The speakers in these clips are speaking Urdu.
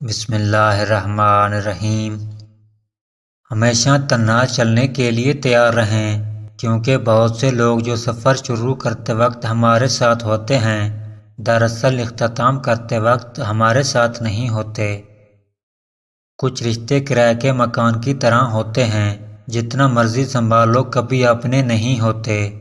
بسم اللہ الرحمن الرحیم۔ ہمیشہ تنہا چلنے کے لیے تیار رہیں، کیونکہ بہت سے لوگ جو سفر شروع کرتے وقت ہمارے ساتھ ہوتے ہیں، دراصل اختتام کرتے وقت ہمارے ساتھ نہیں ہوتے۔ کچھ رشتے کرائے کے مکان کی طرح ہوتے ہیں، جتنا مرضی سنبھالو کبھی اپنے نہیں ہوتے۔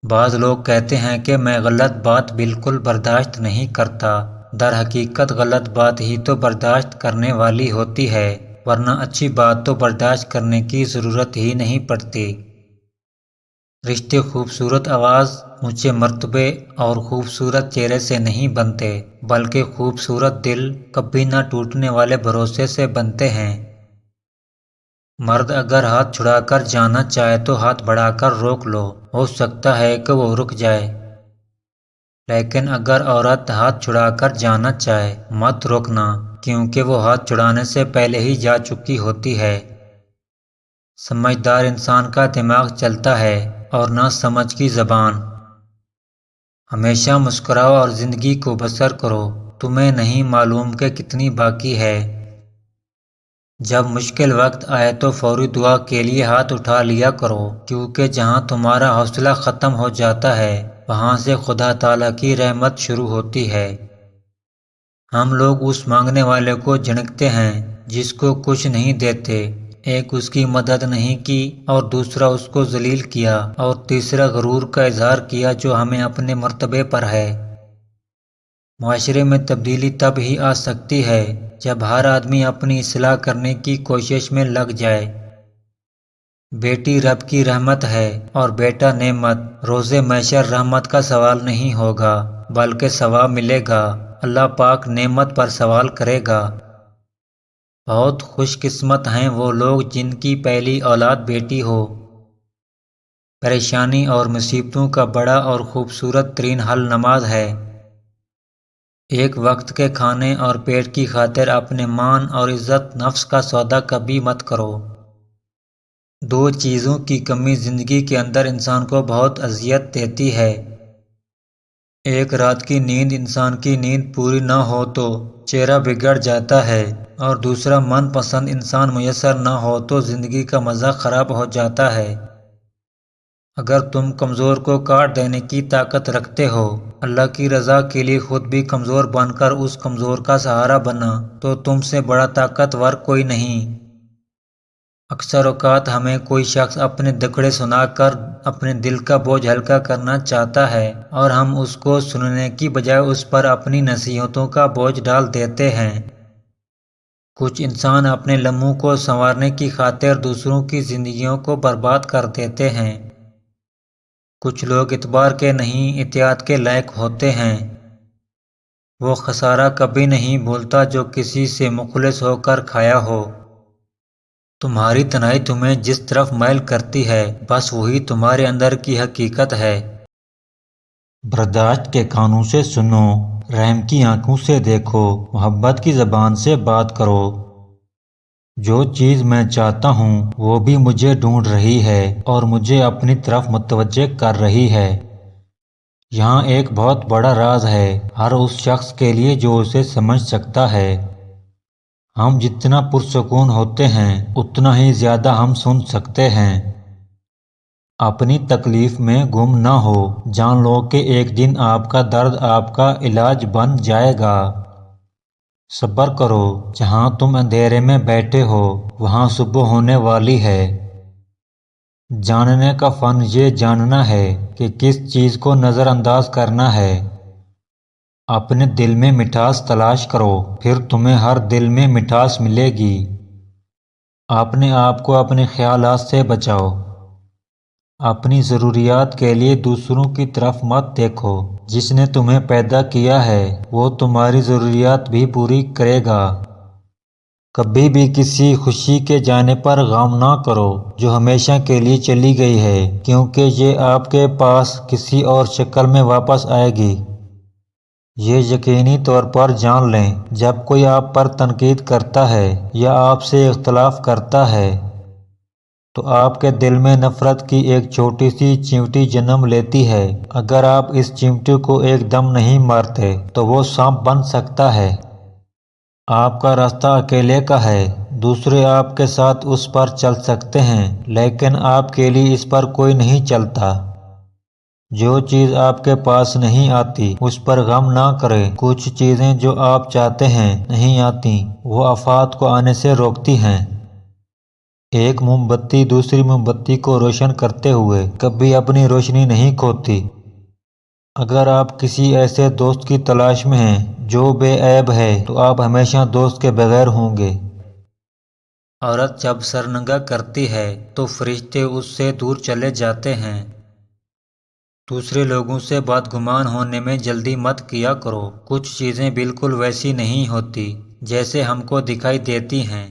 بعض لوگ کہتے ہیں کہ میں غلط بات بالکل برداشت نہیں کرتا، در حقیقت غلط بات ہی تو برداشت کرنے والی ہوتی ہے، ورنہ اچھی بات تو برداشت کرنے کی ضرورت ہی نہیں پڑتی۔ رشتے خوبصورت آواز، اونچے مرتبے اور خوبصورت چہرے سے نہیں بنتے، بلکہ خوبصورت دل، کبھی نہ ٹوٹنے والے بھروسے سے بنتے ہیں۔ مرد اگر ہاتھ چھڑا کر جانا چاہے تو ہاتھ بڑھا کر روک لو، ہو سکتا ہے کہ وہ رک جائے۔ لیکن اگر عورت ہاتھ چھڑا کر جانا چاہے، مت روکنا، کیونکہ وہ ہاتھ چھڑانے سے پہلے ہی جا چکی ہوتی ہے۔ سمجھدار انسان کا دماغ چلتا ہے اور نہ سمجھ کی زبان۔ ہمیشہ مسکراؤ اور زندگی کو بسر کرو، تمہیں نہیں معلوم کہ کتنی باقی ہے۔ جب مشکل وقت آئے تو فوری دعا کے لیے ہاتھ اٹھا لیا کرو، کیونکہ جہاں تمہارا حوصلہ ختم ہو جاتا ہے، وہاں سے خدا تعالیٰ کی رحمت شروع ہوتی ہے۔ ہم لوگ اس مانگنے والے کو جھڑکتے ہیں جس کو کچھ نہیں دیتے، ایک اس کی مدد نہیں کی اور دوسرا اس کو ذلیل کیا اور تیسرا غرور کا اظہار کیا جو ہمیں اپنے مرتبے پر ہے۔ معاشرے میں تبدیلی تب ہی آ سکتی ہے جب ہر آدمی اپنی اصلاح کرنے کی کوشش میں لگ جائے۔ بیٹی رب کی رحمت ہے اور بیٹا نعمت۔ روز محشر رحمت کا سوال نہیں ہوگا، بلکہ ثواب ملے گا۔ اللہ پاک نعمت پر سوال کرے گا۔ بہت خوش قسمت ہیں وہ لوگ جن کی پہلی اولاد بیٹی ہو۔ پریشانی اور مصیبتوں کا بڑا اور خوبصورت ترین حل نماز ہے۔ ایک وقت کے کھانے اور پیٹ کی خاطر اپنے مان اور عزت نفس کا سودا کبھی مت کرو۔ دو چیزوں کی کمی زندگی کے اندر انسان کو بہت اذیت دیتی ہے۔ ایک رات کی نیند، انسان کی نیند پوری نہ ہو تو چہرہ بگڑ جاتا ہے، اور دوسرا من پسند انسان میسر نہ ہو تو زندگی کا مزہ خراب ہو جاتا ہے۔ اگر تم کمزور کو کاٹ دینے کی طاقت رکھتے ہو، اللہ کی رضا کے لیے خود بھی کمزور بن کر اس کمزور کا سہارا بنا، تو تم سے بڑا طاقتور کوئی نہیں۔ اکثر اوقات ہمیں کوئی شخص اپنے دکڑے سنا کر اپنے دل کا بوجھ ہلکا کرنا چاہتا ہے، اور ہم اس کو سننے کی بجائے اس پر اپنی نصیحتوں کا بوجھ ڈال دیتے ہیں۔ کچھ انسان اپنے لمحوں کو سنوارنے کی خاطر دوسروں کی زندگیوں کو برباد کر دیتے ہیں۔ کچھ لوگ اعتبار کے نہیں، اطاعت کے لائق ہوتے ہیں۔ وہ خسارہ کبھی نہیں بھولتا جو کسی سے مخلص ہو کر کھایا ہو۔ تمہاری تنہائی تمہیں جس طرف مائل کرتی ہے، بس وہی تمہارے اندر کی حقیقت ہے۔ برداشت کے کانوں سے سنو، رحم کی آنکھوں سے دیکھو، محبت کی زبان سے بات کرو۔ جو چیز میں چاہتا ہوں وہ بھی مجھے ڈھونڈ رہی ہے اور مجھے اپنی طرف متوجہ کر رہی ہے۔ یہاں ایک بہت بڑا راز ہے ہر اس شخص کے لیے جو اسے سمجھ سکتا ہے۔ ہم جتنا پرسکون ہوتے ہیں اتنا ہی زیادہ ہم سن سکتے ہیں۔ اپنی تکلیف میں گم نہ ہو، جان لو کہ ایک دن آپ کا درد آپ کا علاج بن جائے گا۔ صبر کرو، جہاں تم اندھیرے میں بیٹھے ہو وہاں صبح ہونے والی ہے۔ جاننے کا فن یہ جاننا ہے کہ کس چیز کو نظر انداز کرنا ہے۔ اپنے دل میں مٹھاس تلاش کرو، پھر تمہیں ہر دل میں مٹھاس ملے گی۔ اپنے آپ کو اپنے خیالات سے بچاؤ۔ اپنی ضروریات کے لیے دوسروں کی طرف مت دیکھو۔ جس نے تمہیں پیدا کیا ہے وہ تمہاری ضروریات بھی پوری کرے گا۔ کبھی بھی کسی خوشی کے جانے پر غم نہ کرو جو ہمیشہ کے لیے چلی گئی ہے، کیونکہ یہ آپ کے پاس کسی اور شکل میں واپس آئے گی۔ یہ یقینی طور پر جان لیں، جب کوئی آپ پر تنقید کرتا ہے یا آپ سے اختلاف کرتا ہے تو آپ کے دل میں نفرت کی ایک چھوٹی سی چیونٹی جنم لیتی ہے۔ اگر آپ اس چیونٹی کو ایک دم نہیں مارتے تو وہ سانپ بن سکتا ہے۔ آپ کا راستہ اکیلے کا ہے، دوسرے آپ کے ساتھ اس پر چل سکتے ہیں، لیکن آپ کے لیے اس پر کوئی نہیں چلتا۔ جو چیز آپ کے پاس نہیں آتی اس پر غم نہ کریں۔ کچھ چیزیں جو آپ چاہتے ہیں نہیں آتی، وہ آفات کو آنے سے روکتی ہیں۔ ایک موم بتی دوسری موم بتی کو روشن کرتے ہوئے کبھی اپنی روشنی نہیں کھوتی۔ اگر آپ کسی ایسے دوست کی تلاش میں ہیں جو بے عیب ہے تو آپ ہمیشہ دوست کے بغیر ہوں گے۔ عورت جب سرنگا کرتی ہے تو فرشتے اس سے دور چلے جاتے ہیں۔ دوسرے لوگوں سے بدگمان ہونے میں جلدی مت کیا کرو۔ کچھ چیزیں بالکل ویسی نہیں ہوتی جیسے ہم کو دکھائی دیتی ہیں۔